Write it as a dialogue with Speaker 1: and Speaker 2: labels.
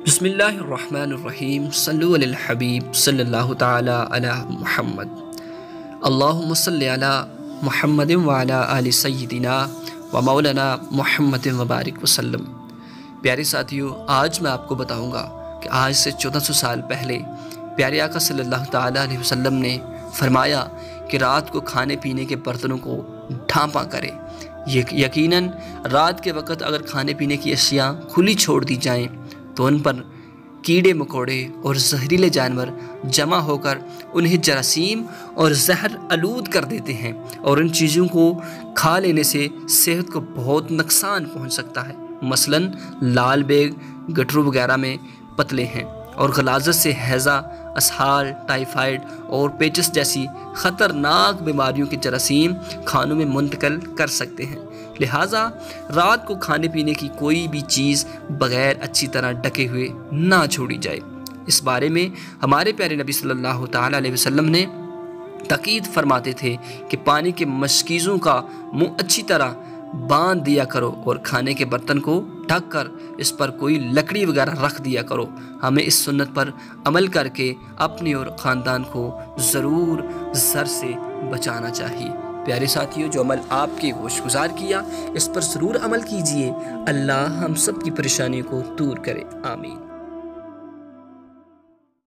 Speaker 1: بسم اللہ الرحمن الرحیم صلو علی الحبیب صلی اللہ تعالی علی محمد اللہم صلی علی محمد وعلی آل سیدنا و مولانا محمد وبارک وسلم۔ پیارے ساتھیو، آج میں آپ کو بتاؤں گا کہ آج سے 1400 سال پہلے پیارے آقا صلی اللہ تعالی علیہ وسلم نے فرمایا کہ رات کو کھانے پینے کے برتنوں کو ڈھانپا کرے۔ یقیناً رات کے وقت اگر کھانے پینے کی اشیاء کھلی چھوڑ دی جائیں تو ان پر کیڑے مکوڑے اور زہریلے جانور جمع ہو کر انہیں جراثیم اور زہر آلود کر دیتے ہیں، اور ان چیزوں کو کھا لینے سے صحت کو بہت نقصان پہنچ سکتا ہے۔ مثلاً لال بیگ گٹرو وغیرہ میں پتلے ہیں اور غلاظت سے ہیضہ، اسہال، ٹائیفائڈ اور پیچس جیسی خطرناک بیماریوں کے جراثیم کھانوں میں منتقل کر سکتے ہیں۔ لہٰذا رات کو کھانے پینے کی کوئی بھی چیز بغیر اچھی طرح ڈھکے ہوئے نہ چھوڑی جائے۔ اس بارے میں ہمارے پیارے نبی صلی اللہ تعالیٰ علیہ وسلم نے تاکید فرماتے تھے کہ پانی کے مشکیزوں کا منہ اچھی طرح باندھ دیا کرو اور کھانے کے برتن کو ڈھک کر اس پر کوئی لکڑی وغیرہ رکھ دیا کرو۔ ہمیں اس سنت پر عمل کر کے اپنے اور خاندان کو ضرور زر سے بچانا چاہیے۔ پیارے ساتھیوں، جو عمل آپ کے ہوش گزار کیا، اس پر ضرور عمل کیجئے۔ اللہ ہم سب کی پریشانی کو دور کرے، آمین۔